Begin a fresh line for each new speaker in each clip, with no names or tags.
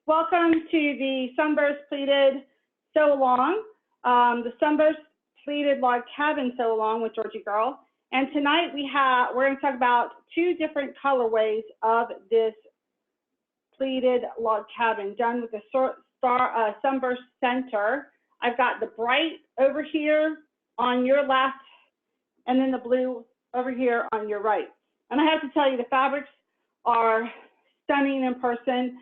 Welcome to the Sunburst Pleated Sew Along, the Sunburst Pleated Log Cabin Sew Along with Georgie Girl. And tonight we're going to talk about two different colorways of this pleated log cabin done with the Sunburst center. I've got the bright over here on your left and then the blue over here on your right. And I have to tell you, the fabrics are stunning in person.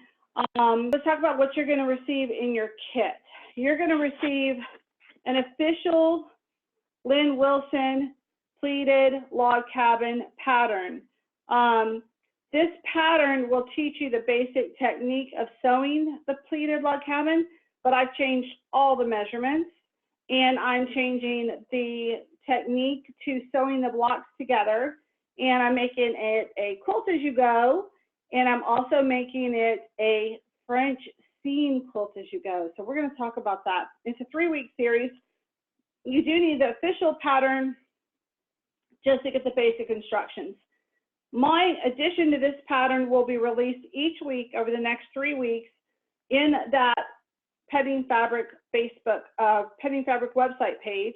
Let's talk about what you're going to receive in your kit. You're going to receive an official Lynn Wilson pleated log cabin pattern. This pattern will teach you the basic technique of sewing the pleated log cabin, but I've changed all the measurements and I'm changing the technique to sewing the blocks together, and I'm making it a quilt as you go, and I'm also making it a French seam quilt as you go. So we're going to talk about that. It's a 3-week series. You do need the official pattern just to get the basic instructions. My addition to this pattern will be released each week over the next 3 weeks in that Petting Fabric Petting Fabric website page,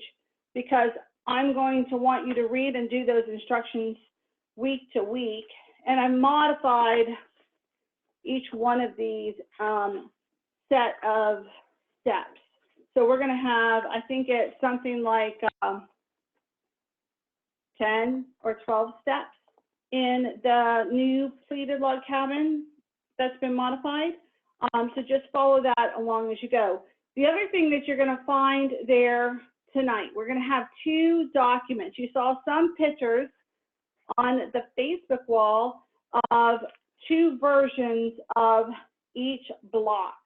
because I'm going to want you to read and do those instructions week to week. And I modified each one of these set of steps. So we're going to have, I think it's something like 10 or 12 steps in the new pleated log cabin that's been modified. So just follow that along as you go. The other thing that you're going to find there tonight, we're going to have 2 documents. You saw some pictures on the Facebook wall of 2 versions of each block.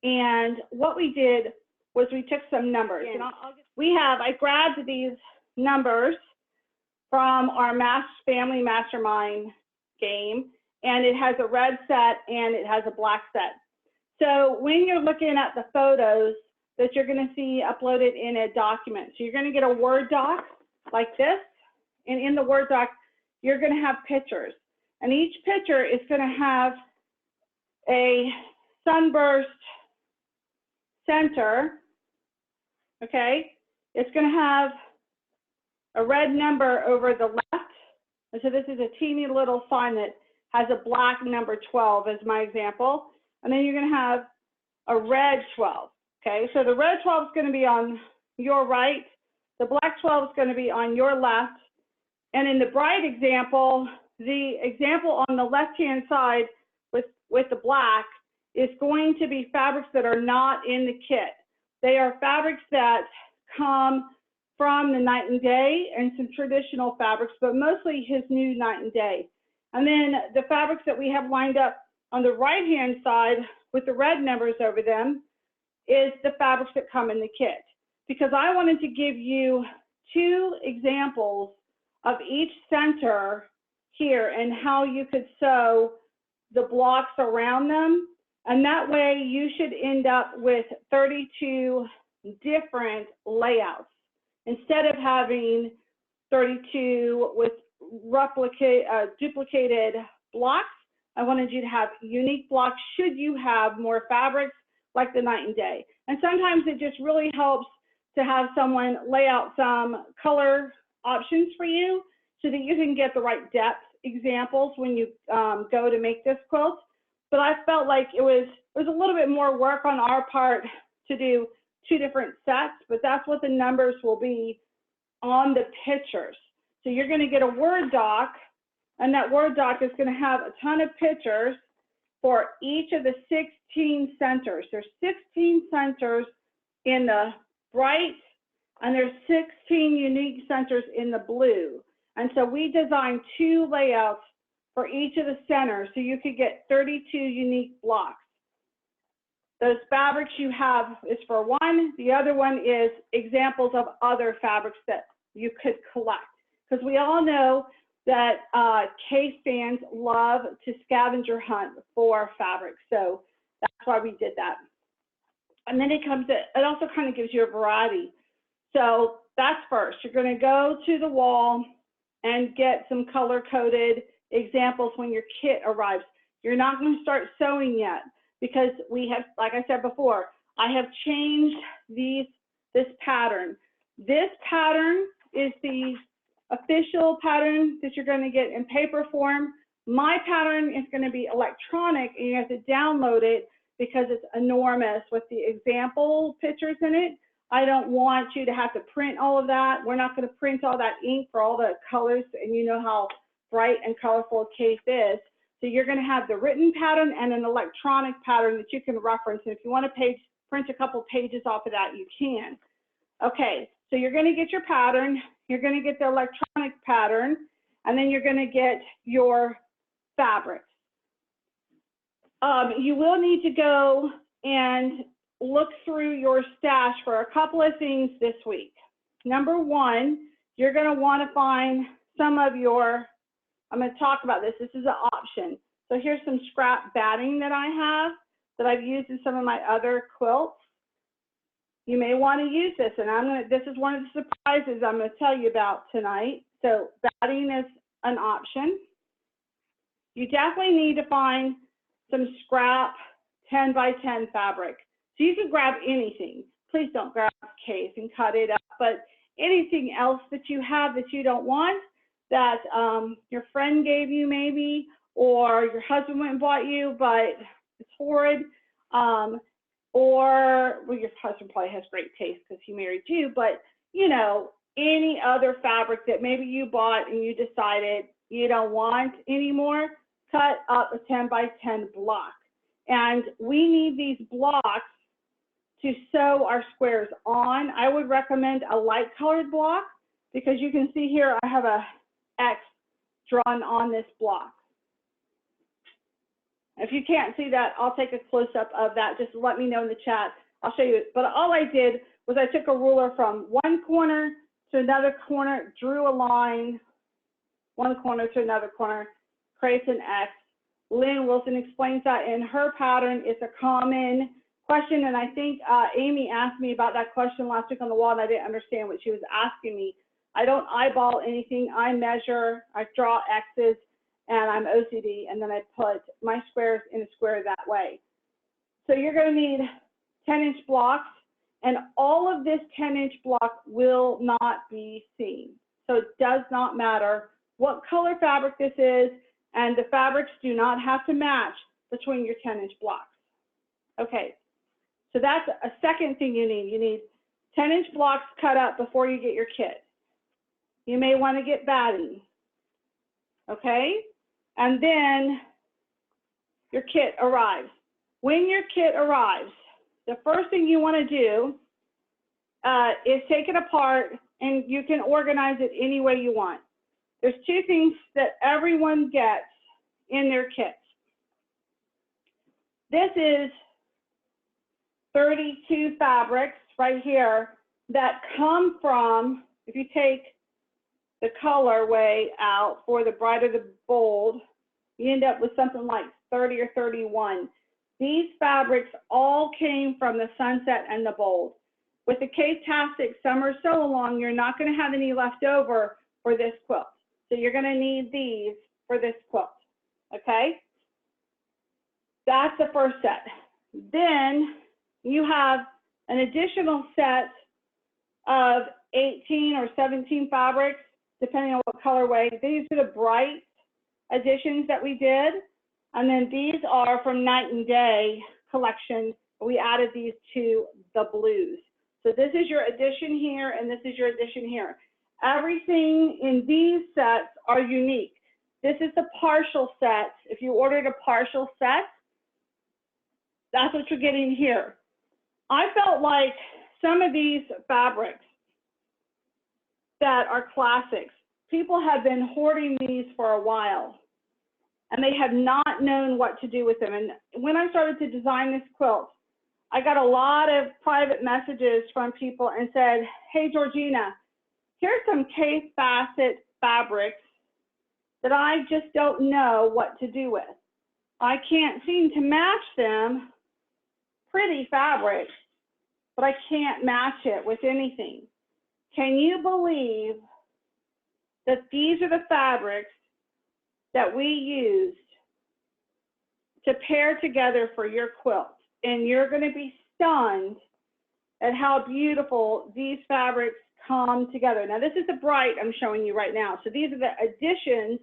And what we did was we took some numbers. And I grabbed these numbers from our Family Mastermind game, and it has a red set and it has a black set. So when you're looking at the photos that you're going to see uploaded in a document, so you're going to get a Word doc like this, and in the Word doc, you're going to have pictures. And each picture is going to have a Sunburst center, okay? It's going to have a red number over the left. And so this is a teeny little sign that has a black number 12 as my example. And then you're going to have a red 12, okay? So the red 12 is going to be on your right. The black 12 is going to be on your left. And in the bright example, the example on the left-hand side with the black is going to be fabrics that are not in the kit. They are fabrics that come from the Night and Day and some traditional fabrics, but mostly his new Night and Day. And then the fabrics that we have lined up on the right-hand side with the red numbers over them is the fabrics that come in the kit. Because I wanted to give you 2 examples of each center here and how you could sew the blocks around them. And that way you should end up with 32 different layouts. Instead of having 32 with duplicated blocks, I wanted you to have unique blocks should you have more fabrics like the Night and Day. And sometimes it just really helps to have someone lay out some color options for you so that you can get the right depth examples when you go to make this quilt. But I felt like it was a little bit more work on our part to do 2 different sets, but that's what the numbers will be on the pictures. So you're going to get a Word doc, and that Word doc is going to have a ton of pictures for each of the 16 centers. There's 16 centers in the bright, and there's 16 unique centers in the blue. And so we designed 2 layouts for each of the centers so you could get 32 unique blocks. Those fabrics you have is for one. The other one is examples of other fabrics that you could collect. Because we all know that case fans love to scavenger hunt for fabrics. So that's why we did that. And then it also kind of gives you a variety. So that's first. You're going to go to the wall and get some color-coded examples when your kit arrives. You're not going to start sewing yet. because we have, like I said before, I have changed this pattern. This pattern is the official pattern that you're going to get in paper form. My pattern is going to be electronic, and you have to download it because it's enormous with the example pictures in it. I don't want you to have to print all of that. We're not going to print all that ink for all the colors, and you know how bright and colorful a case is. So you're going to have the written pattern and an electronic pattern that you can reference. And if you want to print a couple pages off of that, you can. Okay, so you're going to get your pattern, you're going to get the electronic pattern, and then you're going to get your fabrics. You will need to go and look through your stash for a couple of things this week. Number one, you're going to want to find some of your, I'm going to talk about this. This is an option. So here's some scrap batting that I have that I've used in some of my other quilts. You may want to use this, and this is one of the surprises I'm going to tell you about tonight. So batting is an option. You definitely need to find some scrap 10 by 10 fabric. So you can grab anything. Please don't grab a case and cut it up, but anything else that you have that you don't want, that your friend gave you maybe, or your husband went and bought you, but it's horrid, or, well, your husband probably has great taste because he married you, but, you know, any other fabric that maybe you bought and you decided you don't want anymore, cut up a 10 by 10 block. And we need these blocks to sew our squares on. I would recommend a light colored block because you can see here I have a X drawn on this block. If you can't see that, I'll take a close-up of that. Just let me know in the chat. I'll show you. But all I did was I took a ruler from one corner to another corner, drew a line, one corner to another corner, creates an X. Lynn Wilson explains that in her pattern. It's a common question, and I think Amy asked me about that question last week on the wall, and I didn't understand what she was asking me. I don't eyeball anything. I measure, I draw X's, and I'm OCD, and then I put my squares in a square that way. So you're going to need 10-inch blocks, and all of this 10-inch block will not be seen. So it does not matter what color fabric this is, and the fabrics do not have to match between your 10-inch blocks. Okay, so that's a second thing you need. You need 10-inch blocks cut up before you get your kit. You may want to get batting, okay? And then your kit arrives. When your kit arrives, the first thing you want to do is take it apart, and you can organize it any way you want. There's two things that everyone gets in their kits. This is 32 fabrics right here that come from, if you take the colorway out for the bright or the bold, you end up with something like 30 or 31. These fabrics all came from the sunset and the bold. With the Case-tastic summer sew-along, you're not going to have any left over for this quilt. So you're going to need these for this quilt, okay? That's the first set. Then you have an additional set of 18 or 17 fabrics, depending on what colorway. These are the bright additions that we did. And then these are from Night and Day collection. We added these to the blues. So this is your addition here, and this is your addition here. Everything in these sets are unique. This is the partial set. If you ordered a partial set, that's what you're getting here. I felt like some of these fabrics that are classics, people have been hoarding these for a while, and they have not known what to do with them. And when I started to design this quilt, I got a lot of private messages from people and said, hey, Georgina, here's some Case Facet fabrics that I just don't know what to do with. I can't seem to match them. Pretty fabrics, but I can't match it with anything. Can you believe that these are the fabrics that we used to pair together for your quilt. And you're going to be stunned at how beautiful these fabrics come together. Now, this is the bright I'm showing you right now. So these are the additions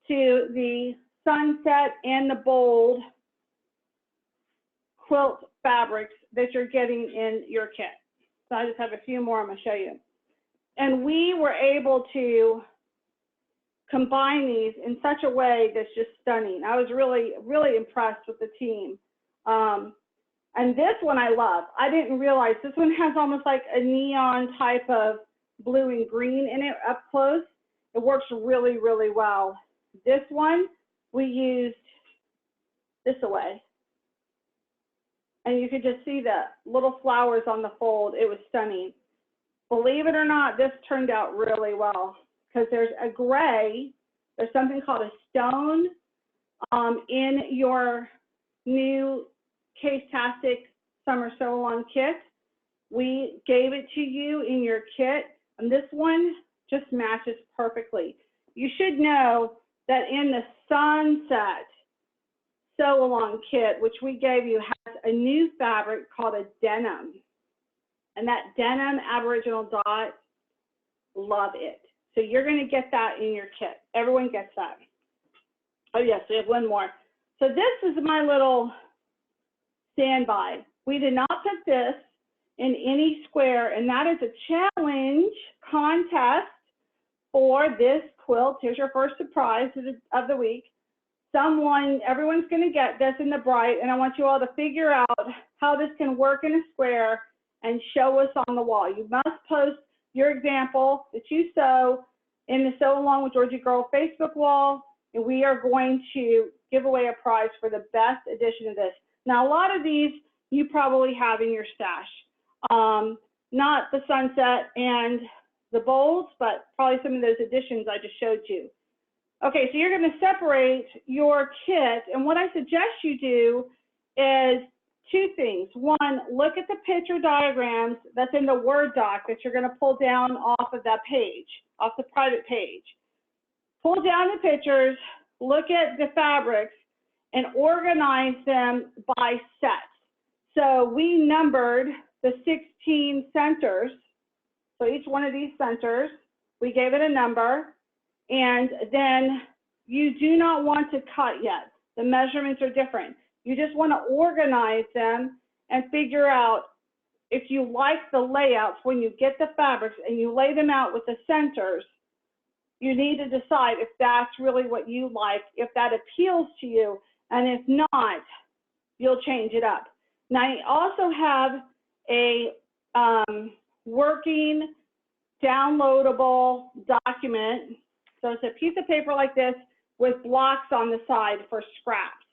to the sunset and the bold quilt fabrics that you're getting in your kit. So I just have a few more I'm going to show you. And we were able to combine these in such a way that's just stunning. I was really, really impressed with the team. And this one I love. I didn't realize this one has almost like a neon type of blue and green in it up close. It works really, really well. This one, we used this away. And you could just see the little flowers on the fold. It was stunning. Believe it or not, this turned out really well because there's a gray, there's something called a stone in your new Case-tastic Summer Sew-Along kit. We gave it to you in your kit, and this one just matches perfectly. You should know that in the Sunset Sew-Along kit, which we gave you, has a new fabric called a denim. And that denim Aboriginal dot, love it. So you're going to get that in your kit. Everyone gets that. Oh, yes, we have one more. So this is my little standby. We did not put this in any square, and that is a challenge contest for this quilt. Here's your first surprise of the week. Everyone's going to get this in the bright, and I want you all to figure out how this can work in a square and show us on the wall. You must post your example that you sew in the Sew Along with Georgie Girl Facebook wall, and we are going to give away a prize for the best edition of this. Now, a lot of these you probably have in your stash. Not the sunset and the bolds, but probably some of those additions I just showed you. Okay, so you're going to separate your kit, and what I suggest you do is two things. One, look at the picture diagrams that's in the Word doc that you're going to pull down off of that page, off the private page. Pull down the pictures, look at the fabrics, and organize them by sets. So we numbered the 16 centers. So each one of these centers, we gave it a number, and then you do not want to cut yet. The measurements are different. You just want to organize them and figure out if you like the layouts when you get the fabrics and you lay them out with the centers. You need to decide if that's really what you like, if that appeals to you, and if not, you'll change it up. Now, I also have a working downloadable document. So it's a piece of paper like this with blocks on the side for scraps.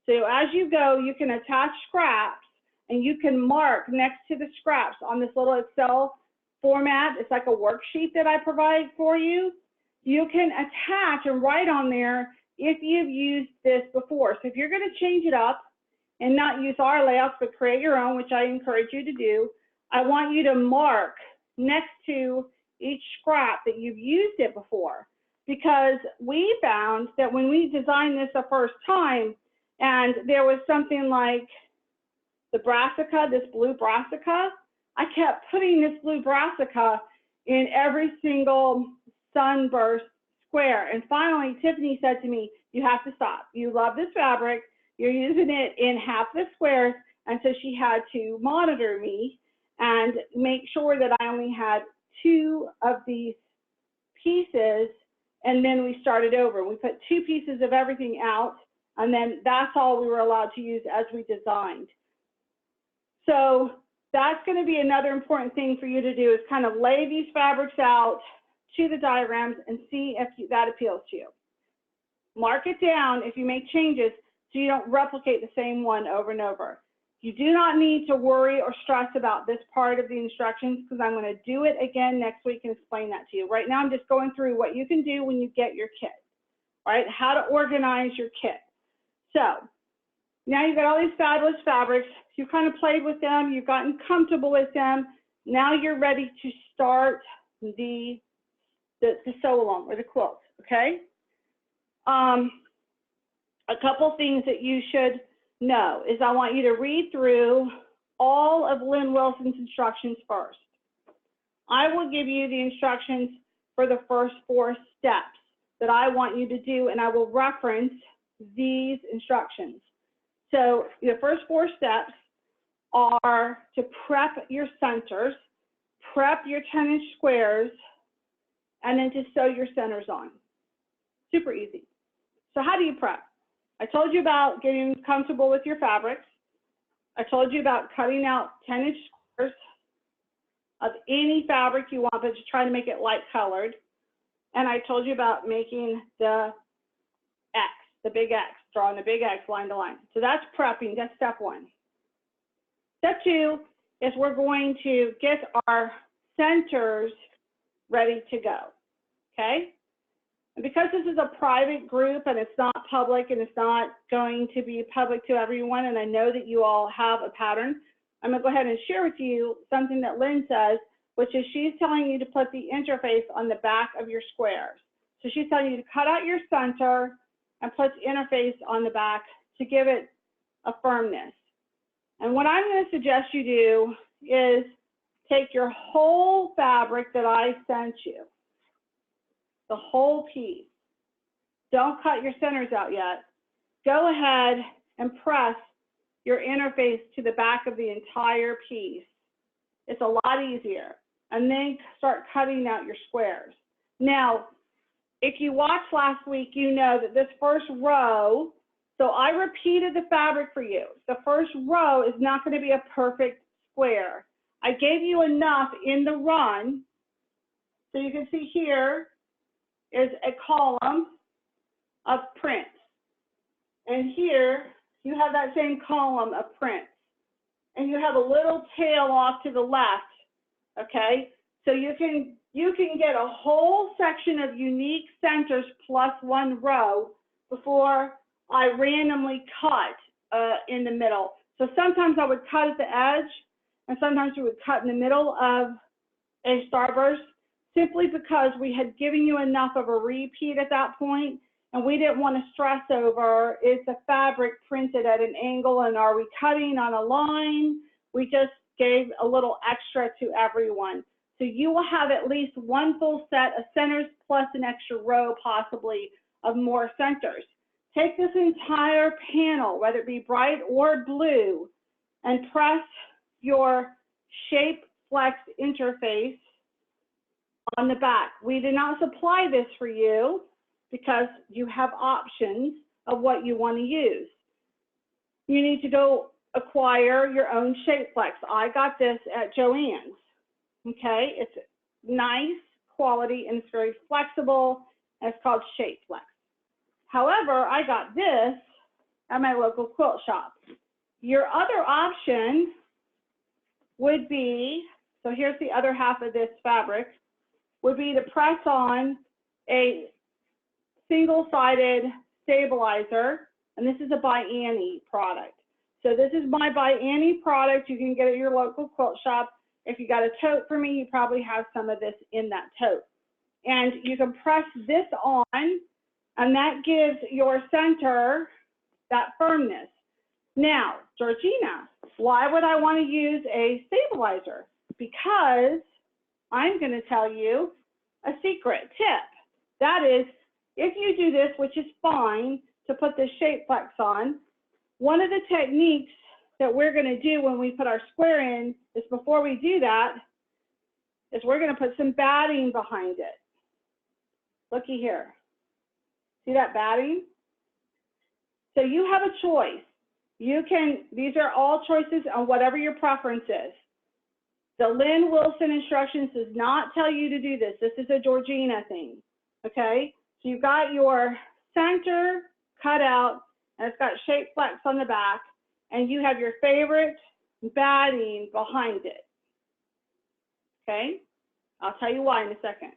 So as you go, you can attach scraps and you can mark next to the scraps on this little Excel format. It's like a worksheet that I provide for you. You can attach and write on there if you've used this before. So if you're going to change it up and not use our layouts, but create your own, which I encourage you to do, I want you to mark next to each scrap that you've used it before. Because we found that when we designed this the first time, and there was something like the brassica, this blue brassica, I kept putting this blue brassica in every single Sunburst square. And finally, Tiffany said to me, you have to stop. You love this fabric. You're using it in half the squares. And so she had to monitor me and make sure that I only had 2 of these pieces. And then we started over. We put 2 pieces of everything out, and then that's all we were allowed to use as we designed. So that's going to be another important thing for you to do, is kind of lay these fabrics out to the diagrams and see if that appeals to you. Mark it down if you make changes so you don't replicate the same one over and over. You do not need to worry or stress about this part of the instructions, because I'm going to do it again next week and explain that to you. Right now, I'm just going through what you can do when you get your kit, all right? How to organize your kit. So now you've got all these fabulous fabrics. You've kind of played with them. You've gotten comfortable with them. Now you're ready to start the sew along or the quilt, okay? a couple things that you should know is I want you to read through all of Lynn Wilson's instructions first. I will give you the instructions for the first 4 steps that I want you to do, and I will reference these instructions. So the first 4 steps are to prep your centers, prep your 10-inch squares, and then to sew your centers on. Super easy. So how do you prep? I told you about getting comfortable with your fabrics. I told you about cutting out 10-inch squares of any fabric you want, but just try to make it light colored. And I told you about making the X, the big X, drawing the big X line to line. So that's prepping, that's step 1. Step 2 is we're going to get our centers ready to go, okay? And because this is a private group and it's not public and it's not going to be public to everyone, and I know that you all have a pattern, I'm gonna go ahead and share with you something that Lynn says, which is she's telling you to put the interface on the back of your squares. So she's telling you to cut out your center and put the interface on the back to give it a firmness. And what I'm going to suggest you do is take your whole fabric that I sent you, the whole piece. Don't cut your centers out yet. Go ahead and press your interface to the back of the entire piece. It's a lot easier. And then start cutting out your squares. Now, if you watched last week, you know that this first row, so I repeated the fabric for you. The first row is not going to be a perfect square. I gave you enough in the run. So you can see here is a column of prints. And here you have that same column of prints. And you have a little tail off to the left, okay? So you can get a whole section of unique centers plus 1 row before I randomly cut in the middle. So sometimes I would cut at the edge, and sometimes we would cut in the middle of a starburst, simply because we had given you enough of a repeat at that point, and we didn't want to stress over, is the fabric printed at an angle, and are we cutting on a line? We just gave a little extra to everyone. So you will have at least 1 full set of centers plus an extra row possibly of more centers. Take this entire panel, whether it be bright or blue, and press your Shape Flex interface on the back. We did not supply this for you because you have options of what you want to use. You need to go acquire your own Shape Flex. I got this at Joann's. Okay, it's nice quality and it's very flexible, and it's called Shape Flex. However, I got this at my local quilt shop. Your other option would be, so here's the other half of this fabric, would be to press on a single-sided stabilizer, and this is a by Annie product. So this is my by Annie product. You can get it at your local quilt shop. If you got a tote for me, you probably have some of this in that tote. And you can press this on, and that gives your center that firmness. Now, Georgina, why would I want to use a stabilizer? Because I'm going to tell you a secret tip. That is, if you do this, which is fine, to put the Shape Flex on, one of the techniques that we're going to do when we put our square in is, before we do that, is we're going to put some batting behind it. Looky here. See that batting? So you have a choice. You can, these are all choices on whatever your preference is. The Lynn Wilson instructions does not tell you to do this. This is a Georgina thing, okay? So you've got your center cut out, and it's got Shape Flex on the back, and you have your favorite batting behind it, okay? I'll tell you why in a second.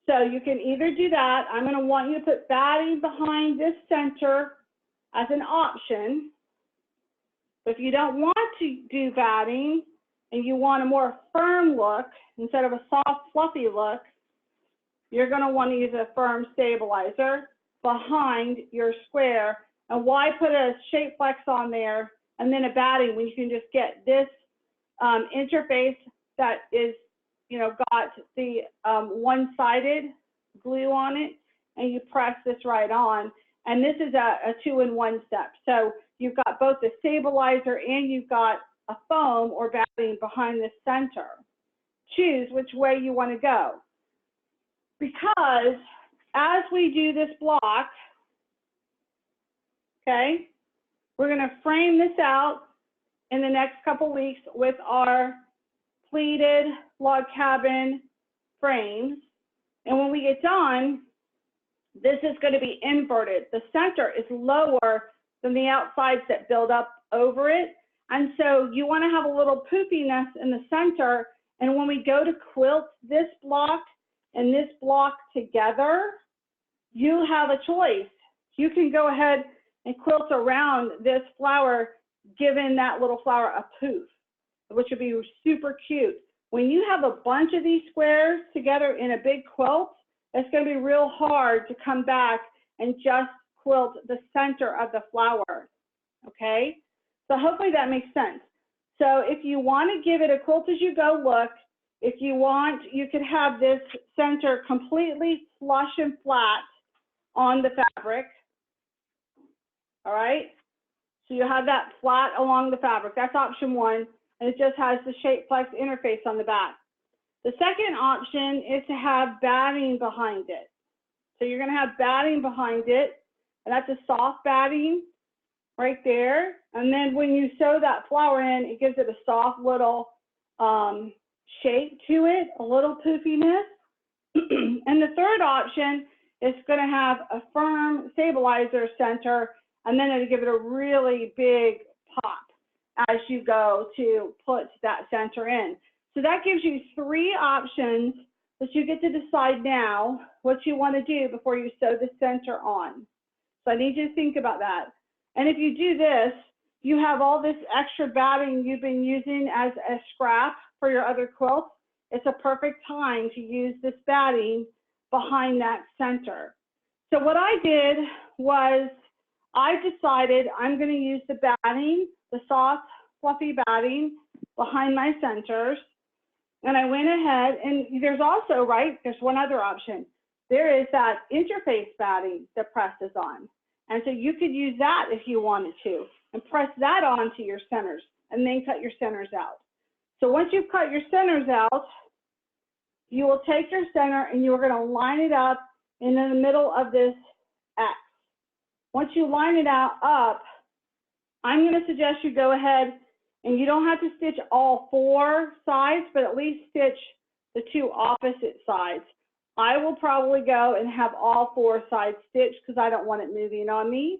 So you can either do that. I'm going to want you to put batting behind this center as an option. But if you don't want to do batting and you want a more firm look instead of a soft, fluffy look, you're going to want to use a firm stabilizer. behind your square. And why put a shape flex on there and then a batting when you can just get this interface that is, got the one-sided glue on it, and you press this right on. And this is a 2-in-1 step. So you've got both the stabilizer and you've got a foam or batting behind the center. Choose which way you want to go. Because as we do this block, okay, we're going to frame this out in the next couple weeks with our pleated log cabin frames. And when we get done, this is going to be inverted. The center is lower than the outsides that build up over it. And so you want to have a little poofiness in the center. And when we go to quilt this block and this block together, you have a choice. You can go ahead and quilt around this flower, giving that little flower a poof, which would be super cute. When you have a bunch of these squares together in a big quilt, it's going to be real hard to come back and just quilt the center of the flower, okay? So hopefully that makes sense. So if you want to give it a quilt as you go look, if you want, you could have this center completely flush and flat on the fabric, all right? So you have that flat along the fabric. That's option one, and it just has the shape flex interface on the back. The second option is to have batting behind it. So you're going to have batting behind it, and that's a soft batting right there. And then when you sew that flower in, it gives it a soft little shape to it, a little poofiness. And the third option is going to have a firm stabilizer center, and then it'll give it a really big pop as you go to put that center in. So that gives you 3 options that you get to decide now what you want to do before you sew the center on. So I need you to think about that. And if you do this, you have all this extra batting you've been using as a scrap for your other quilts. It's a perfect time to use this batting behind that center. So what I did was I decided I'm going to use the batting, the soft, fluffy batting behind my centers. And I went ahead, and there's also, there's one other option. There is that interface batting that presses on. And so you could use that if you wanted to, and press that onto your centers, and then cut your centers out. So once you've cut your centers out, you will take your center and you're going to line it up in the middle of this X. Once you line it out up, I'm going to suggest you go ahead, and you don't have to stitch all 4 sides, but at least stitch the 2 opposite sides. I will probably go and have all 4 sides stitched because I don't want it moving on me.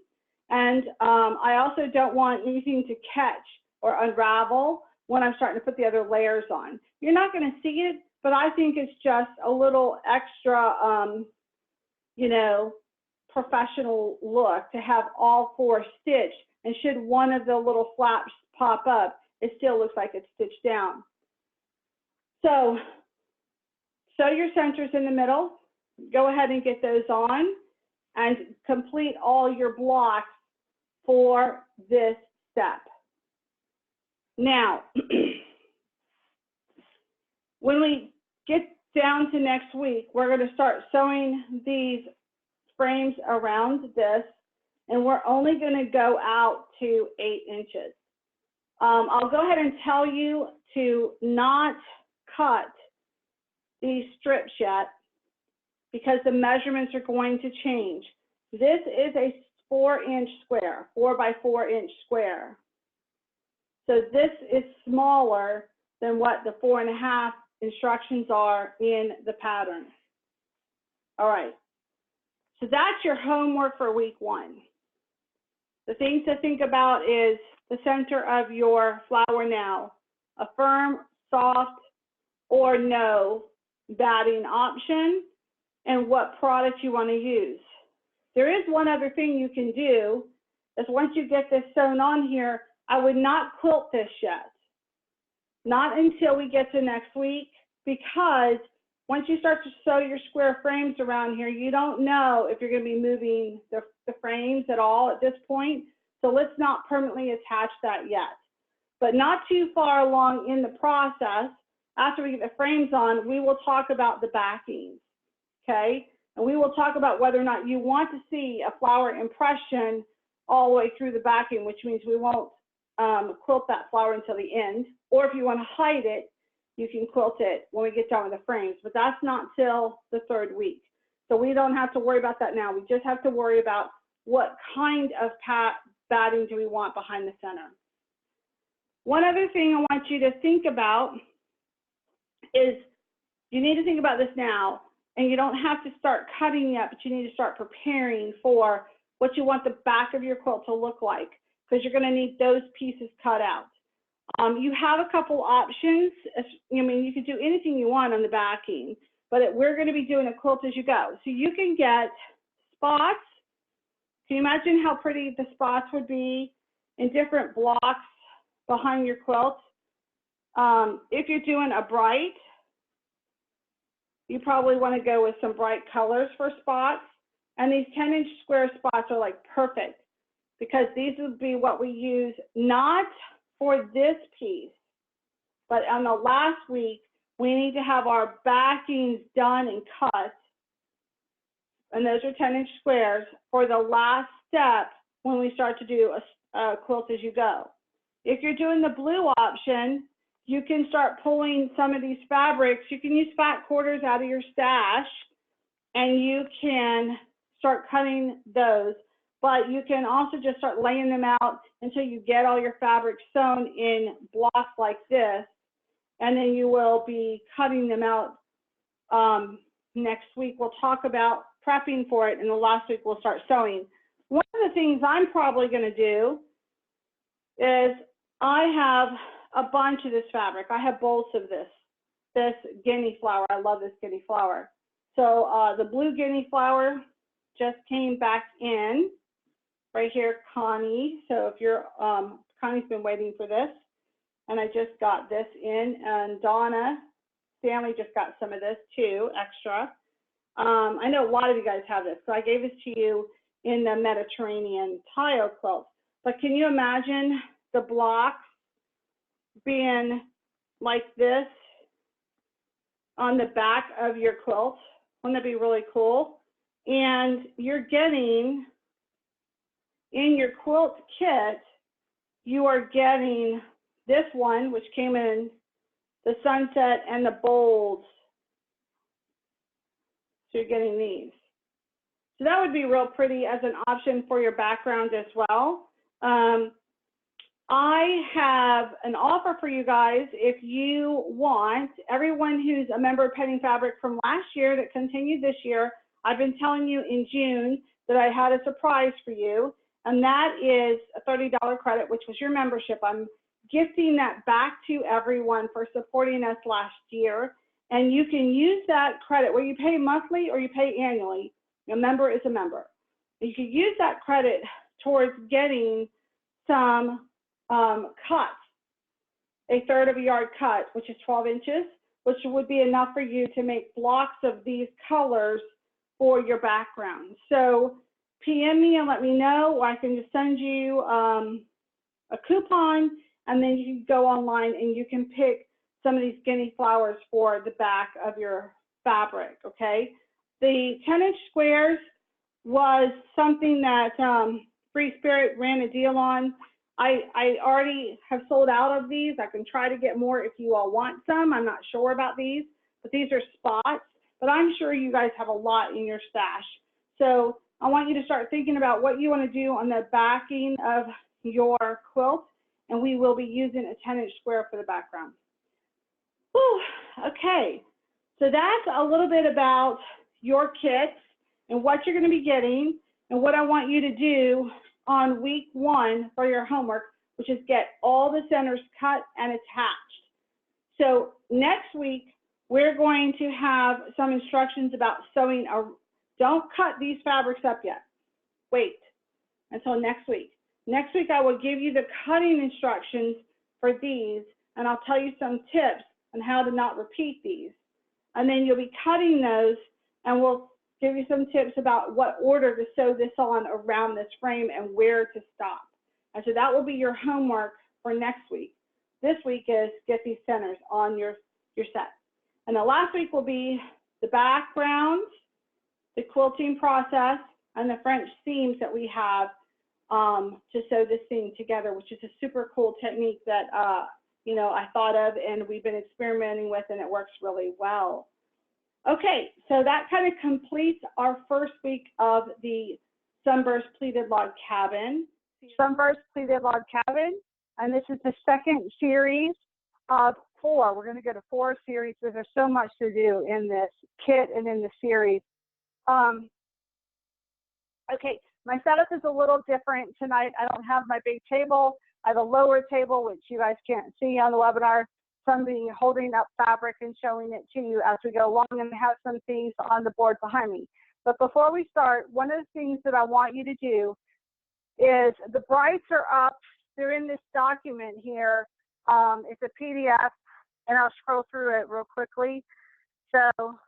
And I also don't want anything to catch or unravel when I'm starting to put the other layers on. You're not going to see it, but I think it's just a little extra, professional look to have all 4 stitched. And should one of the little flaps pop up, it still looks like it's stitched down. So sew your centers in the middle. Go ahead and get those on and complete all your blocks for this step. Now, when we get down to next week, we're going to start sewing these frames around this, and we're only going to go out to 8 inches. I'll go ahead and tell you to not cut these strips yet because the measurements are going to change. This is a 4-inch square, 4 by 4 inch square. So this is smaller than what the 4.5 instructions are in the pattern. All right, so that's your homework for week 1. The things to think about is the center of your flower now, a firm, soft, or no batting option, and what product you want to use. There is one other thing you can do, is once you get this sewn on here, I would not quilt this yet. Not until we get to next week, because once you start to sew your square frames around here, you don't know if you're going to be moving the frames at all at this point. So let's not permanently attach that yet. But not too far along in the process, after we get the frames on, we will talk about the backings, okay? And we will talk about whether or not you want to see a flower impression all the way through the backing, which means we won't quilt that flower until the end. Or if you want to hide it, you can quilt it when we get done with the frames, but that's not till the 3rd week. So we don't have to worry about that now. We just have to worry about what kind of batting do we want behind the center. One other thing I want you to think about is you need to think about this now, and you don't have to start cutting yet, but you need to start preparing for what you want the back of your quilt to look like, because you're going to need those pieces cut out. You have a couple options. I mean, you can do anything you want on the backing, but we're going to be doing a quilt as you go. So you can get spots. Can you imagine how pretty the spots would be in different blocks behind your quilt? If you're doing a bright, you probably want to go with some bright colors for spots. And these 10-inch square spots are like perfect, because these would be what we use not for this piece, but on the last week, we need to have our backings done and cut. And those are 10-inch squares for the last step when we start to do a quilt as you go. If you're doing the blue option, you can start pulling some of these fabrics. You can use fat quarters out of your stash, and you can start cutting those. But you can also just start laying them out until you get all your fabric sewn in blocks like this, and then you will be cutting them out next week. We'll talk about prepping for it, and the last week we'll start sewing. One of the things I'm probably going to do is I have a bunch of this fabric. I have bolts of this guinea flower. I love this guinea flower. So the blue guinea flower just came back in. Right here, Connie. So if you're, Connie's been waiting for this, and I just got this in, and Donna, Stanley just got some of this too, extra. I know a lot of you guys have this, so I gave this to you in the Mediterranean tile quilt. But can you imagine the blocks being like this on the back of your quilt? Wouldn't that be really cool? And you're getting, in your quilt kit, you are getting this one, which came in the sunset and the bold. So you're getting these. So that would be real pretty as an option for your background as well. I have an offer for you guys. If you want, everyone who's a member of Penny Fabric from last year that continued this year, I've been telling you in June that I had a surprise for you, and that is a $30 credit, which was your membership. I'm gifting that back to everyone for supporting us last year, and you can use that credit where you pay monthly or you pay annually. A member is a member. You can use that credit towards getting some cuts, a third of a yard cut, which is 12 inches, which would be enough for you to make blocks of these colors for your background. So PM me and let me know, or I can just send you a coupon, and then you can go online and you can pick some of these guinea flowers for the back of your fabric, okay? The 10-inch squares was something that Free Spirit ran a deal on. I already have sold out of these. I can try to get more if you all want some. I'm not sure about these, but these are spots. But I'm sure you guys have a lot in your stash. So I want you to start thinking about what you want to do on the backing of your quilt, and we will be using a 10-inch square for the background. Whew, okay, so that's a little bit about your kits and what you're going to be getting, and what I want you to do on week 1 for your homework, which is get all the centers cut and attached. So next week, we're going to have some instructions about sewing. Don't cut these fabrics up yet. Wait until next week. Next week, I will give you the cutting instructions for these, and I'll tell you some tips on how to not repeat these. and then you'll be cutting those, and we'll give you some tips about what order to sew this on around this frame and where to stop. And so that will be your homework for next week. This week is get these centers on your set. And the last week will be the background, the quilting process, and the French seams that we have to sew this thing together, which is a super cool technique that you know, I thought of and we've been experimenting with, and it works really well. Okay, so that kind of completes our first week of the Sunburst Pleated Log Cabin. Sunburst Pleated Log Cabin, and this is the second series of 4. We're going to go to 4 series because there's so much to do in this kit and in the series. Okay, my setup is a little different tonight. I don't have my big table. I have a lower table, which you guys can't see on the webinar. So I'm being holding up fabric and showing it to you as we go along, and have some things on the board behind me. But before we start, one of the things that I want you to do is the brights are up. They're in this document here. It's a PDF, and I'll scroll through it real quickly. So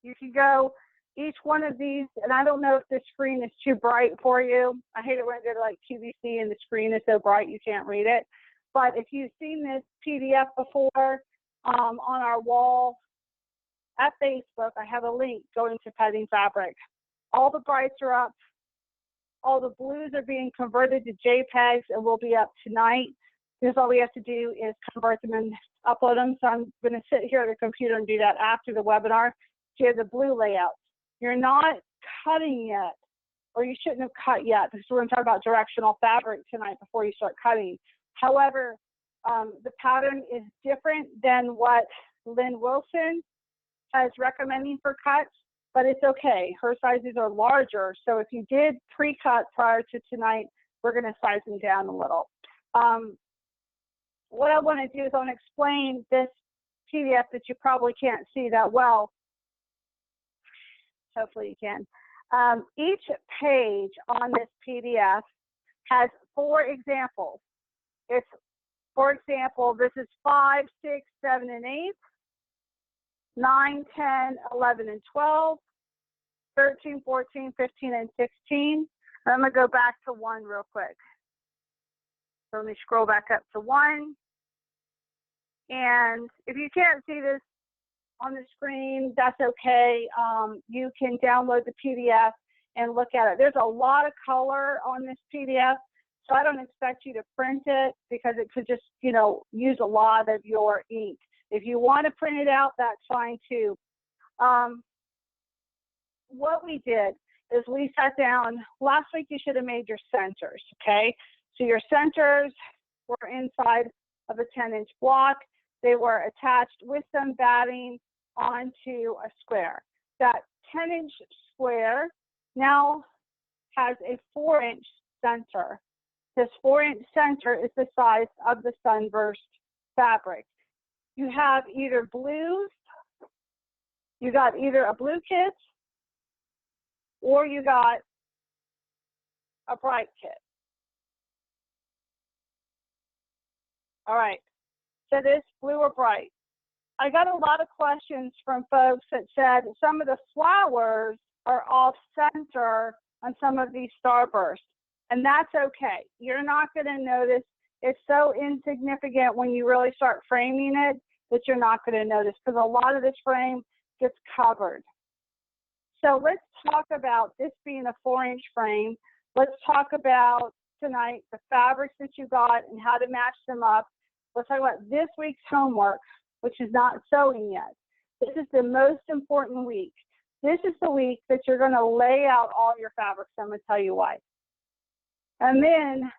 you can go each one of these, and I don't know if the screen is too bright for you. I hate it when I go to like QVC and the screen is so bright you can't read it. But if you've seen this PDF before on our wall at Facebook, I have a link going to Petting Fabric. All the brights are up. All the blues are being converted to JPEGs and will be up tonight. Because all we have to do is convert them and upload them. So I'm going to sit here at the computer and do that after the webinar. So you have the blue layout. You're not cutting yet, or you shouldn't have cut yet, because we're going to talk about directional fabric tonight before you start cutting. However, the pattern is different than what Lynn Wilson is recommending for cuts, but it's okay. Her sizes are larger, so if you did pre-cut prior to tonight, we're going to size them down a little. What I want to do is I want to explain this PDF that you probably can't see that well. Hopefully you can. Each page on this PDF has 4 examples. It's, for example, this is 5, 6, 7, and 8, 9, 10, 11, and 12, 13, 14, 15, and 16. I'm going to go back to 1 real quick. So let me scroll back up to 1. And if you can't see this on the screen, that's okay. You can download the PDF and look at it. There's a lot of color on this PDF, so I don't expect you to print it because it could just, you know, use a lot of your ink. If you want to print it out, that's fine too. What we did is we sat down. Last week you should have made your centers, okay? So your centers were inside of a 10-inch block. They were attached with some batting onto a square. That 10-inch square now has a 4-inch center. This 4-inch center is the size of the Sunburst fabric. You have either blues, you got either a blue kit, or you got a bright kit. All right, so this blue or bright. I got a lot of questions from folks that said some of the flowers are off center on some of these starbursts, and that's okay. You're not going to notice. It's so insignificant when you really start framing it that you're not going to notice, because a lot of this frame gets covered. So let's talk about this being a 4-inch frame. Let's talk about tonight the fabrics that you got and how to match them up. Let's talk about this week's homework, which is not sewing yet. This is the most important week. This is the week that you're going to lay out all your fabrics. I'm going to tell you why. And then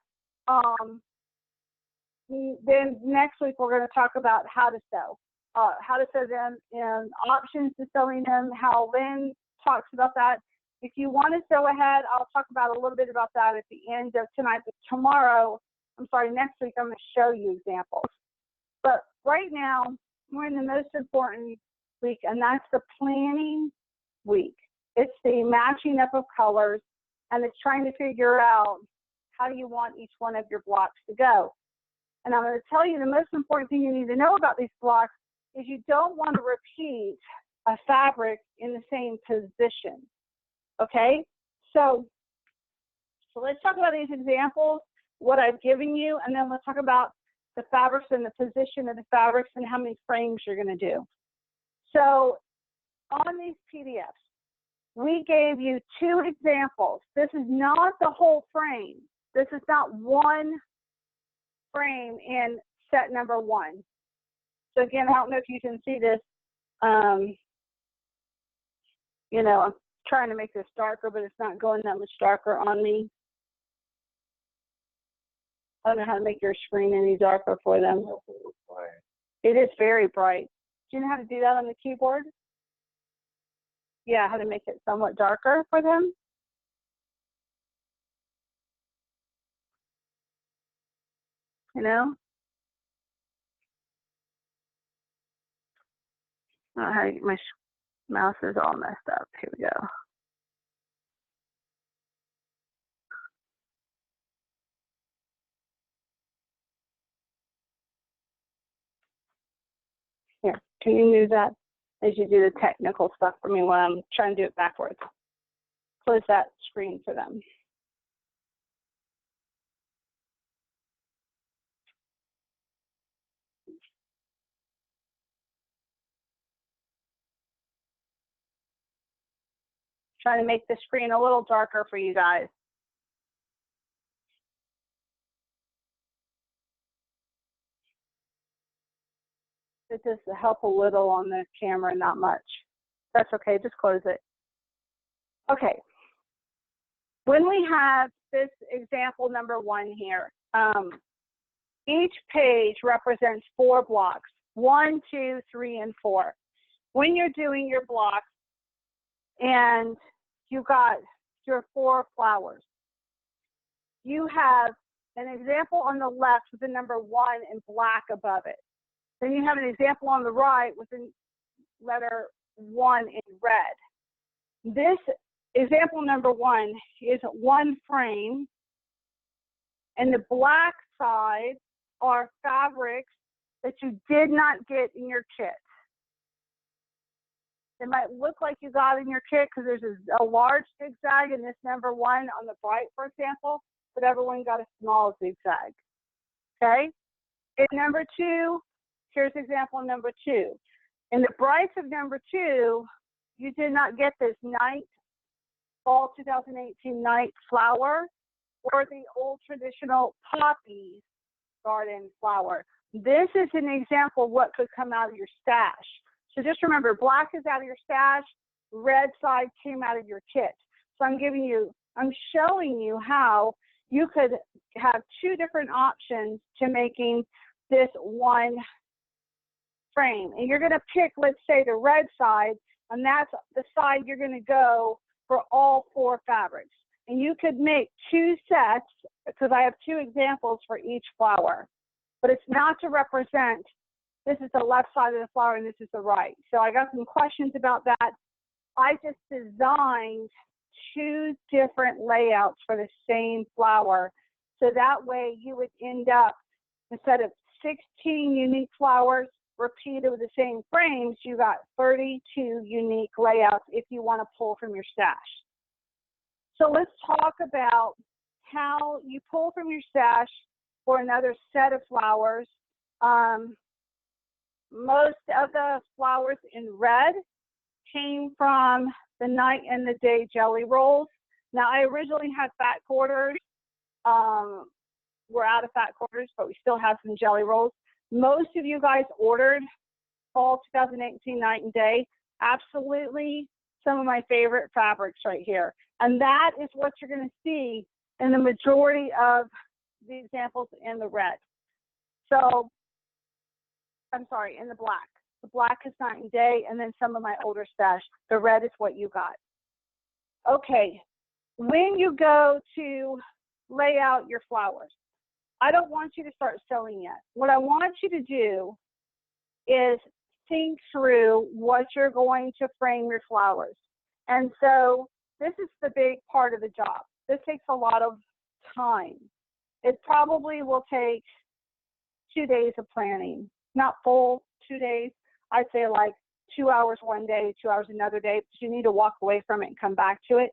next week we're going to talk about how to sew them and options to sewing them, how Lynn talks about that. If you want to sew ahead, I'll talk about a little bit about that at the end of tonight, but next week I'm going to show you examples. But right now, we're in the most important week, and that's the planning week. It's the matching up of colors, and it's trying to figure out how you want each one of your blocks to go. And I'm going to tell you the most important thing you need to know about these blocks is you don't want to repeat a fabric in the same position. Okay, so let's talk about these examples, what I've given you, and then let's talk about the fabrics and the position of the fabrics and how many frames you're going to do. So on these PDFs, we gave you 2 examples. This is not the whole frame. This is not one frame in set number 1. So again, I don't know if you can see this. You know, I'm trying to make this darker, but it's not going that much darker on me. I don't know how to make your screen any darker for them. It is very bright. Do you know how to do that on the keyboard? Yeah, how to make it somewhat darker for them? You know? Oh, my mouse is all messed up. Here we go. Here, can you move that as you do the technical stuff for me while I'm trying to do it backwards? Close that screen for them. Trying to make the screen a little darker for you guys. It does help a little on the camera, not much. That's okay, just close it. Okay. When we have this example number 1 here, each page represents 4 blocks, 1, 2, 3, and 4. When you're doing your blocks and you got your 4 flowers, you have an example on the left with the number 1 in black above it. Then you have an example on the right with the letter 1 in red. This example number 1 is 1 frame, and the black side are fabrics that you did not get in your kit. It might look like you got in your kit because there's a large zigzag in this number 1 on the bright, for example, but everyone got a small zigzag. Okay? In number 2, here's example number 2. In the brights of number 2, you did not get this night, fall 2018 night flower, or the old traditional poppy garden flower. This is an example of what could come out of your stash. So just remember, black is out of your stash, red side came out of your kit. So I'm showing you how you could have 2 different options to making this 1 frame. And you're gonna pick, let's say, the red side, and that's the side you're gonna go for all 4 fabrics. And you could make 2 sets, because I have 2 examples for each flower. But it's not to represent, this is the left side of the flower and this is the right. So I got some questions about that. I just designed 2 different layouts for the same flower. So that way you would end up, instead of 16 unique flowers repeated with the same frames, you got 32 unique layouts if you want to pull from your stash. So let's talk about how you pull from your stash for another set of flowers. Most of the flowers in red came from the night and the day jelly rolls. Now, I originally had fat quarters. We're out of fat quarters, but we still have some jelly rolls. Most of you guys ordered fall 2018 night and day. Absolutely some of my favorite fabrics right here. And that is what you're going to see in the majority of the examples in the red. So, I'm sorry, in the black. The black is night and day, and then some of my older stash. The red is what you got. Okay, when you go to lay out your flowers, I don't want you to start sewing yet. What I want you to do is think through what you're going to frame your flowers. And so this is the big part of the job. This takes a lot of time. It probably will take 2 days of planning, not full 2 days. I'd say like 2 hours one day, 2 hours another day, but you need to walk away from it and come back to it.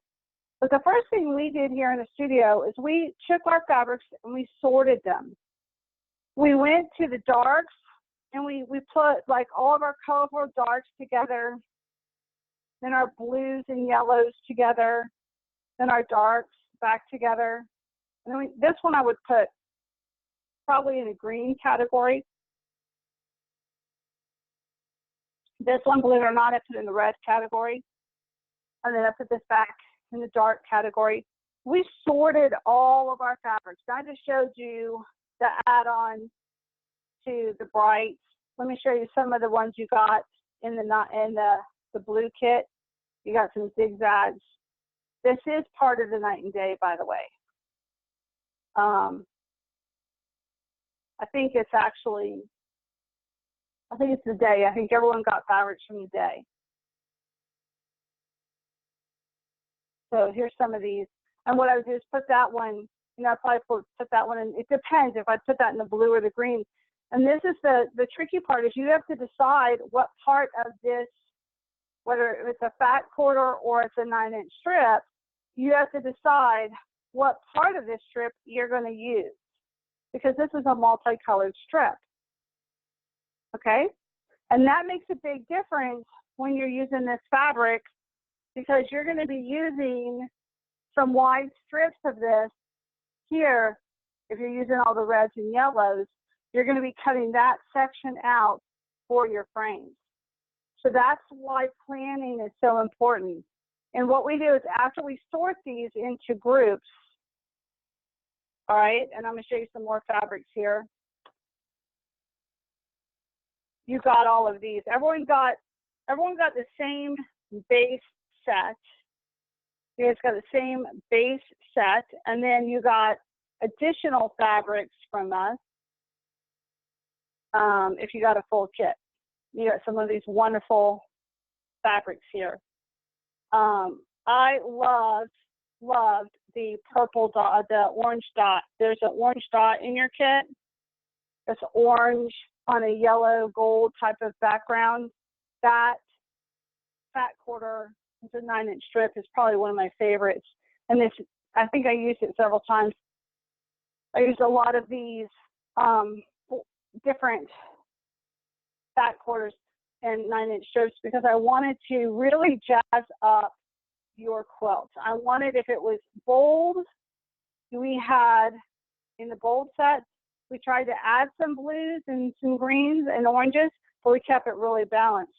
But the first thing we did here in the studio is we took our fabrics and we sorted them. We went to the darks and we put like all of our colorful darks together, then our blues and yellows together, then our darks back together. And then this one I would put probably in the green category. This one, believe it or not, I put in the red category. And then I put this back in the dark category. We sorted all of our fabrics. I just showed you the add-on to the brights. Let me show you some of the ones you got in the blue kit. You got some zigzags. This is part of the night and day, by the way. I think it's the day. I think everyone got fabrics from the day. So here's some of these. And what I would do is put that one, I probably put that one in. It depends if I put that in the blue or the green. And this is the tricky part, is you have to decide what part of this, whether it's a fat quarter or it's a 9-inch strip, you have to decide what part of this strip you're going to use, because this is a multicolored strip. Okay? And that makes a big difference when you're using this fabric, because you're going to be using some wide strips of this here. If you're using all the reds and yellows, you're going to be cutting that section out for your frames. So that's why planning is so important. And what we do is after we sort these into groups, all right, and I'm going to show you some more fabrics here. You got all of these. Everyone got the same base set. You guys got the same base set, and then you got additional fabrics from us. If you got a full kit, you got some of these wonderful fabrics here. I loved the purple dot, the orange dot. There's an orange dot in your kit. It's orange on a yellow gold type of background. That fat quarter, it's a 9-inch strip, is probably one of my favorites. And this, I think I used it several times. I used a lot of these different fat quarters and 9-inch strips because I wanted to really jazz up your quilt. I wanted, if it was bold, we had in the bold set, we tried to add some blues and some greens and oranges, but we kept it really balanced.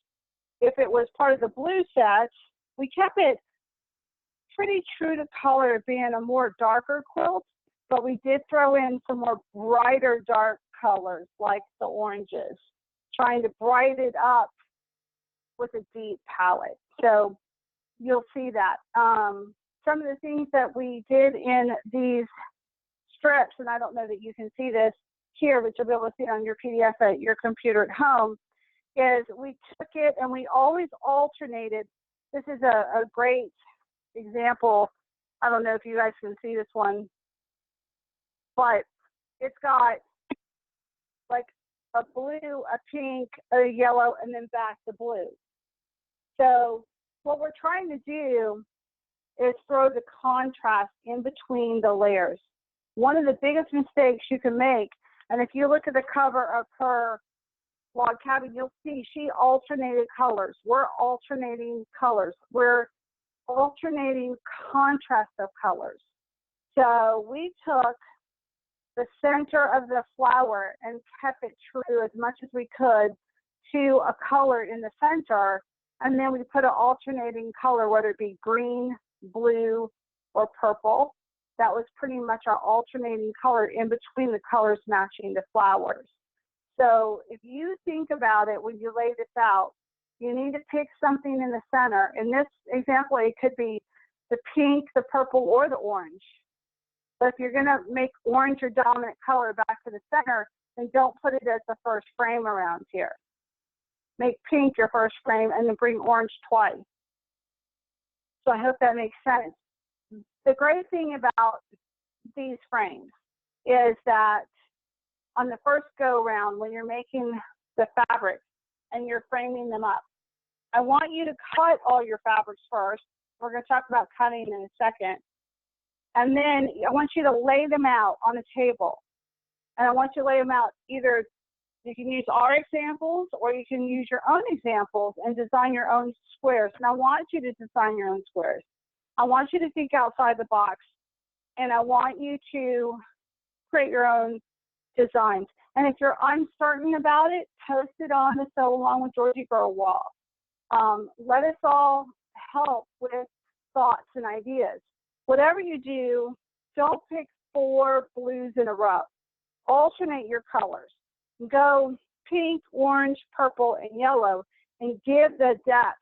If it was part of the blue set, we kept it pretty true to color, being a more darker quilt, but we did throw in some more brighter dark colors like the oranges, trying to brighten it up with a deep palette. So you'll see that. Some of the things that we did in these strips, and I don't know that you can see this here, but you'll be able to see it on your PDF at your computer at home, is we took it and we always alternated. This is a great example. I don't know if you guys can see this one, but it's got like a blue, a pink, a yellow, and then back to blue. So what we're trying to do is throw the contrast in between the layers. One of the biggest mistakes you can make, and if you look at the cover of her log cabin, you'll see she alternated colors. We're alternating colors. We're alternating contrast of colors. So we took the center of the flower and kept it true as much as we could to a color in the center, and then we put an alternating color, whether it be green, blue, or purple. That was pretty much our alternating color in between the colors matching the flowers. So if you think about it when you lay this out, you need to pick something in the center. In this example, it could be the pink, the purple, or the orange. But if you're going to make orange your dominant color back to the center, then don't put it as the first frame around here. Make pink your first frame and then bring orange twice. So I hope that makes sense. The great thing about these frames is that on the first go round, when you're making the fabric and you're framing them up, I want you to cut all your fabrics first. We're going to talk about cutting in a second. And then I want you to lay them out on a table. And I want you to lay them out either, you can use our examples or you can use your own examples and design your own squares. And I want you to design your own squares. I want you to think outside the box. And I want you to create your own designs. And if you're uncertain about it, post it on the Sew Along with Georgie Girl wall. Let us all help with thoughts and ideas. Whatever you do, don't pick 4 blues in a row. Alternate your colors. Go pink, orange, purple, and yellow, and give the depth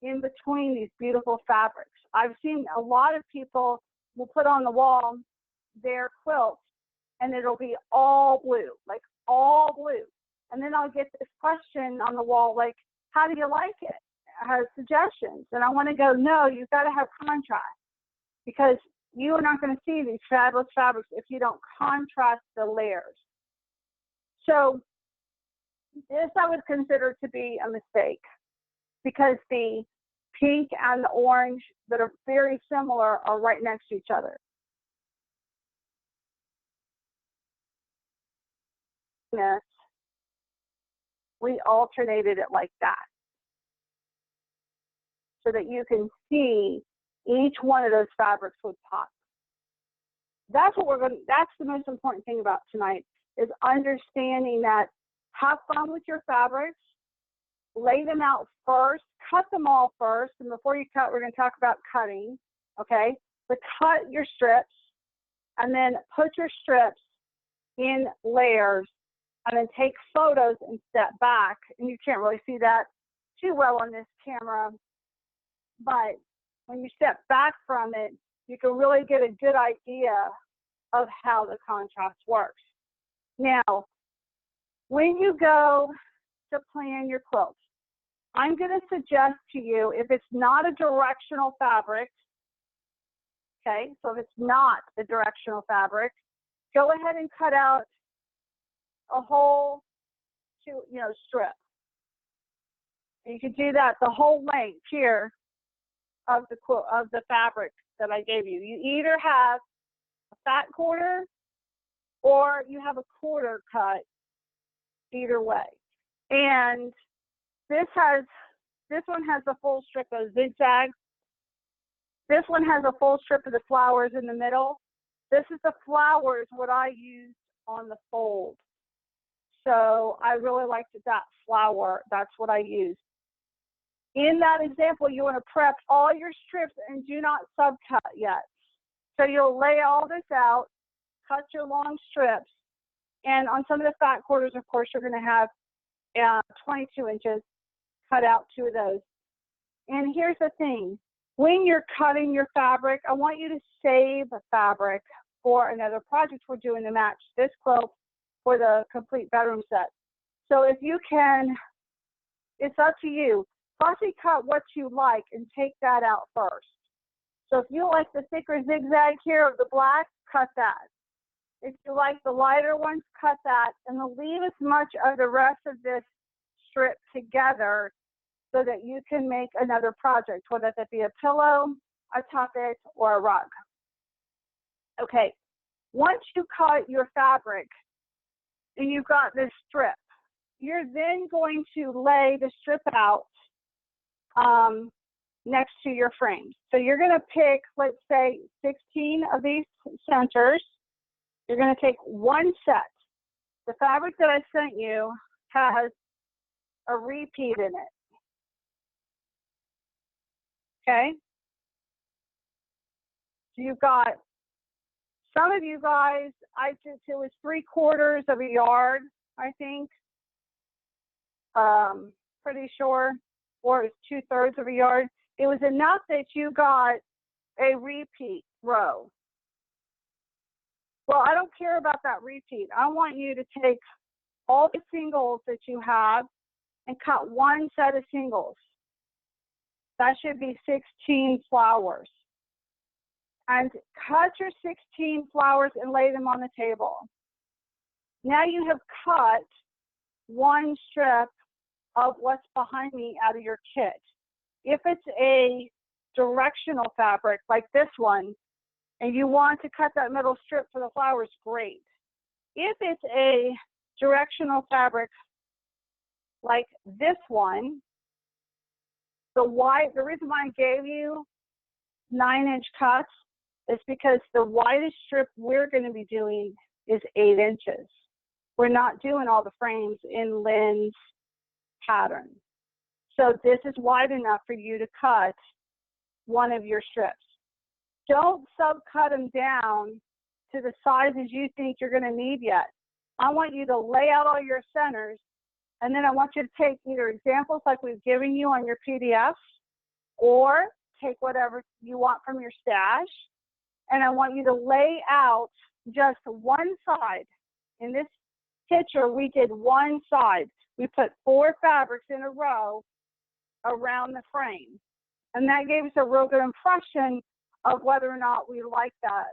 in between these beautiful fabrics. I've seen a lot of people will put on the wall their quilts, and it'll be all blue, like all blue. And then I'll get this question on the wall, like, how do you like it? Has suggestions. And I want to go, no, you've got to have contrast, because you are not going to see these fabulous fabrics if you don't contrast the layers. So this I would consider to be a mistake, because the pink and the orange that are very similar are right next to each other. We alternated it like that, so that you can see each one of those fabrics would pop. That's what we're going to, that's the most important thing about tonight, is understanding that have fun with your fabrics, lay them out first, cut them all first, and before you cut, we're going to talk about cutting, okay? But cut your strips, and then put your strips in layers, and then take photos and step back. And you can't really see that too well on this camera, but when you step back from it, you can really get a good idea of how the contrast works. Now, when you go to plan your quilt, I'm going to suggest to you, if it's not a directional fabric, okay, so if it's not a directional fabric, go ahead and cut out a whole strip. And you can do that the whole length here of the quilt, of the fabric that I gave you. You either have a fat quarter or you have a quarter cut, either way. And this one has a full strip of zigzag. This one has a full strip of the flowers in the middle. This is the flowers, what I used on the fold. So I really liked that flower. That's what I used. In that example, you want to prep all your strips and do not subcut yet. So you'll lay all this out, cut your long strips, and on some of the fat quarters, of course, you're going to have 22 inches, cut out 2 of those. And here's the thing. When you're cutting your fabric, I want you to save a fabric for another project we're doing to match this quilt for the complete bedroom set. So if you can, it's up to you. Fussy cut what you like and take that out first. So if you like the thicker zigzag here of the black, cut that. If you like the lighter ones, cut that, and then leave as much of the rest of this strip together so that you can make another project, whether that be a pillow, a tuffet, or a rug. Okay, once you cut your fabric and you've got this strip, you're then going to lay the strip out next to your frames. So you're going to pick, let's say, 16 of these centers. You're going to take one set. The fabric that I sent you has a repeat in it. Okay? So you've got, some of you guys, it was 3/4 of a yard, I think. Pretty sure, or it's 2/3 of a yard. It was enough that you got a repeat row. Well, I don't care about that repeat. I want you to take all the singles that you have and cut one set of singles. That should be 16 flowers. And cut your 16 flowers and lay them on the table. Now you have cut one strip of what's behind me out of your kit. If it's a directional fabric like this one, and you want to cut that middle strip for the flowers, great. If it's a directional fabric like this one, the reason why I gave you 9-inch cuts is because the widest strip we're going to be doing is 8 inches. We're not doing all the frames in Lynn's pattern. So this is wide enough for you to cut one of your strips. Don't subcut them down to the sizes you think you're going to need yet. I want you to lay out all your centers, and then I want you to take either examples like we've given you on your PDFs, or take whatever you want from your stash, and I want you to lay out just one side. In this picture, we did one side. We put 4 fabrics in a row around the frame, and that gave us a real good impression of whether or not we like that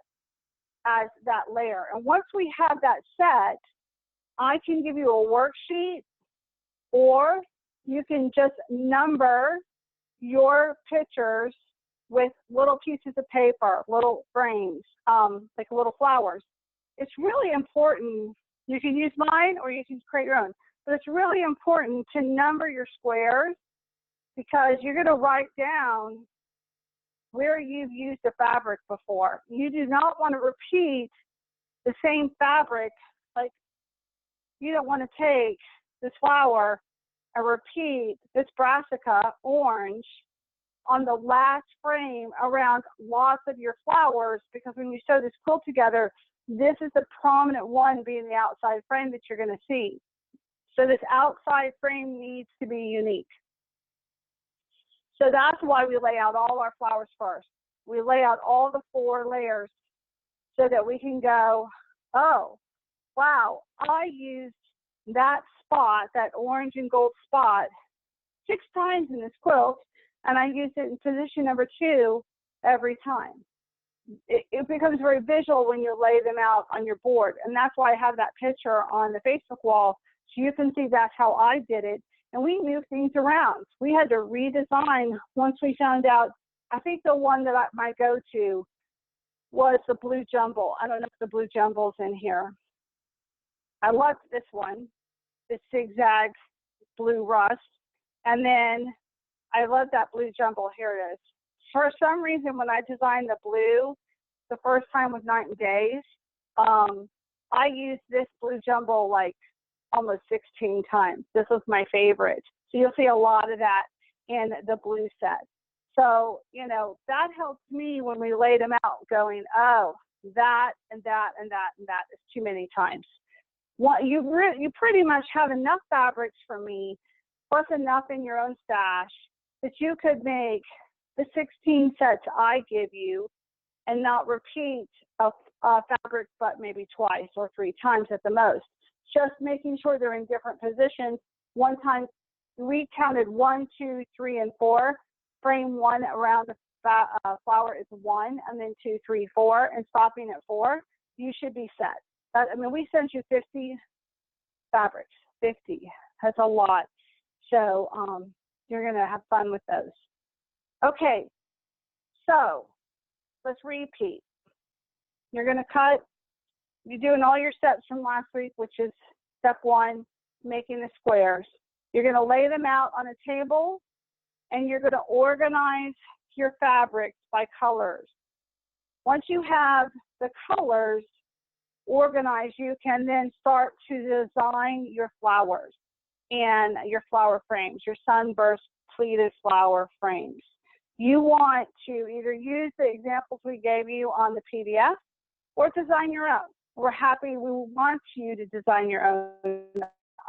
as that layer. And once we have that set, I can give you a worksheet, or you can just number your pictures with little pieces of paper, little frames, like little flowers. It's really important. You can use mine or you can create your own, but it's really important to number your squares, because you're going to write down where you've used the fabric before. You do not want to repeat the same fabric. Like, you don't want to take this flower and repeat this brassica orange on the last frame around lots of your flowers, because when you sew this quilt together, this is the prominent one being the outside frame that you're going to see. So this outside frame needs to be unique. So that's why we lay out all our flowers first. We lay out all the 4 layers so that we can go, oh, wow, I used that spot, that orange and gold spot, 6 times in this quilt, and I used it in position number 2 every time. It becomes very visual when you lay them out on your board, and that's why I have that picture on the Facebook wall, so you can see that's how I did it. And we moved things around. We had to redesign once we found out. I think the one that my go-to was the blue jumble. I don't know if the blue jumble's in here. I loved this one, this zigzag blue rust. And then I love that blue jumble. Here it is. For some reason, when I designed the blue, the first time was Night and Days, I used this blue jumble like almost 16 times. This was my favorite. So you'll see a lot of that in the blue set. So, you know, that helps me when we lay them out, going, oh, that and that and that and that is too many times. You pretty much have enough fabrics for me, plus enough in your own stash, that you could make the 16 sets I give you and not repeat a fabric but maybe twice or 3 times at the most. Just making sure they're in different positions. One time, we counted 1, 2, 3, and 4. Frame 1 around the flower is 1, and then 2, 3, 4, and stopping at 4. You should be set. I mean, we sent you 50 fabrics. 50. That's a lot. So you're going to have fun with those. Okay. So let's repeat. You're going to cut. You're doing all your steps from last week, which is step 1, making the squares. You're going to lay them out on a table, and you're going to organize your fabrics by colors. Once you have the colors organized, you can then start to design your flowers and your flower frames, your Sunburst pleated flower frames. You want to either use the examples we gave you on the PDF or design your own. We want you to design your own.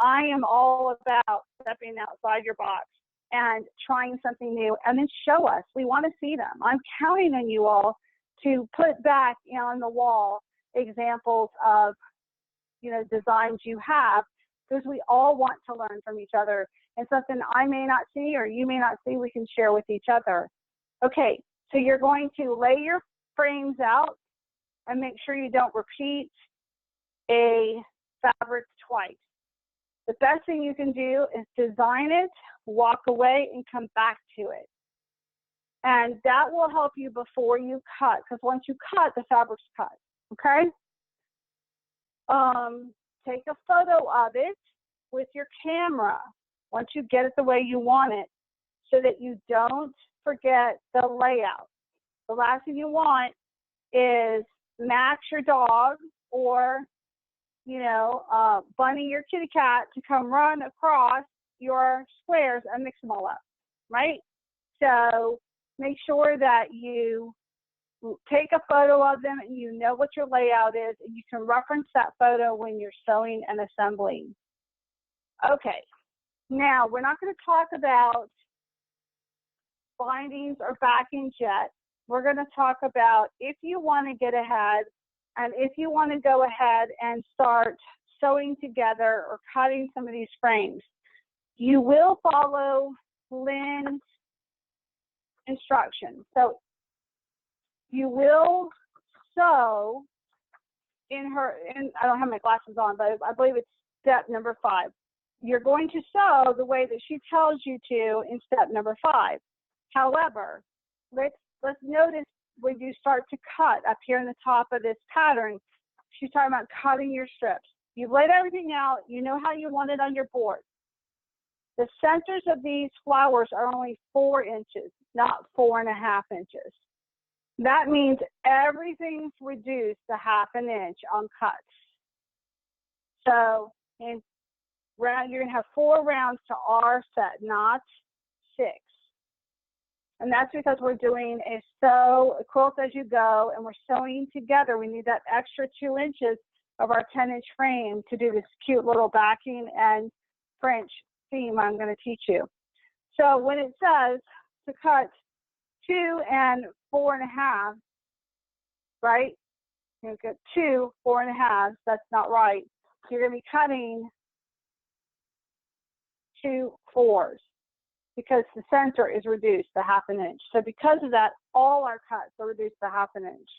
I am all about stepping outside your box and trying something new, and then show us. We want to see them. I'm counting on you all to put back on the wall examples of, you know, designs you have, because we all want to learn from each other, and something I may not see or you may not see, we can share with each other. Okay, so you're going to lay your frames out and make sure you don't repeat a fabric twice. The best thing you can do is design it, walk away, and come back to it. And that will help you before you cut, because once you cut, the fabric's cut, okay? Take a photo of it with your camera once you get it the way you want it, so that you don't forget the layout. The last thing you want is Max, your dog, or, you know, Bunny, your kitty cat, to come run across your squares and mix them all up, right? So make sure that you take a photo of them and you know what your layout is, and you can reference that photo when you're sewing and assembling. Okay, now we're not going to talk about bindings or backings yet. We're going to talk about if you want to get ahead and if you want to go ahead and start sewing together or cutting some of these frames. You will follow Lynn's instructions. So you will sew in her, I don't have my glasses on, but I believe it's step number 5. You're going to sew the way that she tells you to in step number 5. However, let's notice when you start to cut up here in the top of this pattern, she's talking about cutting your strips. You've laid everything out. You know how you want it on your board. The centers of these flowers are only 4 inches, not 4.5 inches. That means everything's reduced to 1/2 inch on cuts. So in round, you're going to have 4 rounds to our set, not 6. And that's because we're doing a quilt as you go, and we're sewing together. We need that extra 2 inches of our 10-inch frame to do this cute little backing and French seam I'm going to teach you. So when it says to cut 2 and 4.5, right? You get 2 4.5. That's not right. So you're going to be cutting 2 4s because the center is reduced to 1/2 inch. So because of that, all our cuts are reduced to 1/2 inch.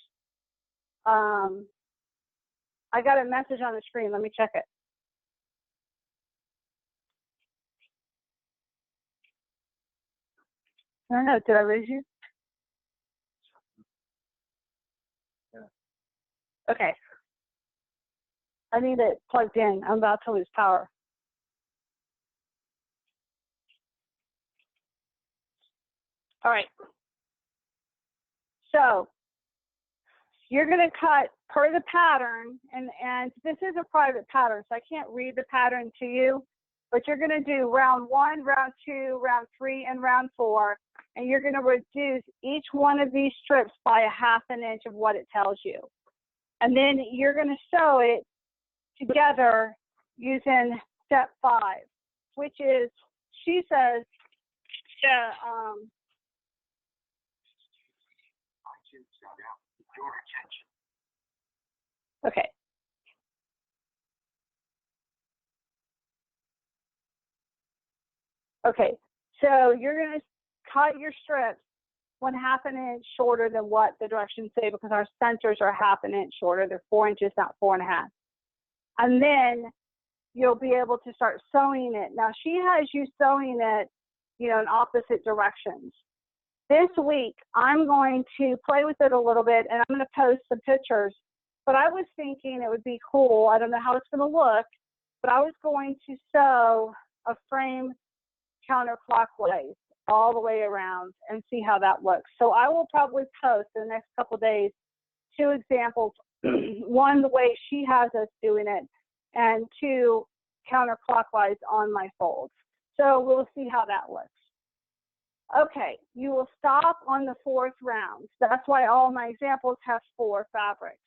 I got a message on the screen. Let me check it. I don't know. Did I lose you? Yeah. Okay. I need it plugged in. I'm about to lose power. All right. So you're going to cut per the pattern, and this is a private pattern, so I can't read the pattern to you, but you're going to do round 1, round 2, round 3, and round 4, and you're going to reduce each one of these strips by 1/2 inch of what it tells you. And then you're going to sew it together using step 5, which is, she says, okay. Okay, so you're going to cut your strips 1/2 inch shorter than what the directions say, because our centers are 1/2 inch shorter. They're 4 inches, not 4.5. And then you'll be able to start sewing it. Now she has you sewing it, you know, in opposite directions. This week, I'm going to play with it a little bit, and I'm going to post some pictures. But I was thinking it would be cool. I don't know how it's going to look, but I was going to sew a frame counterclockwise all the way around and see how that looks. So I will probably post in the next couple of days 2 examples. One, the way she has us doing it, and 2, counterclockwise on my folds. So we'll see how that looks. Okay, you will stop on the 4th round. That's why all my examples have 4 fabrics.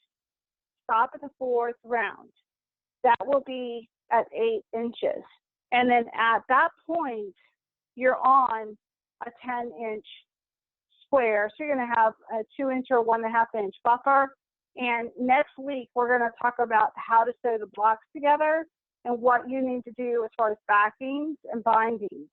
Stop at the 4th round. That will be at 8 inches. And then at that point, you're on a 10-inch square. So you're going to have a 2 inch or 1.5 inch buffer. And next week, we're going to talk about how to sew the blocks together and what you need to do as far as backings and bindings.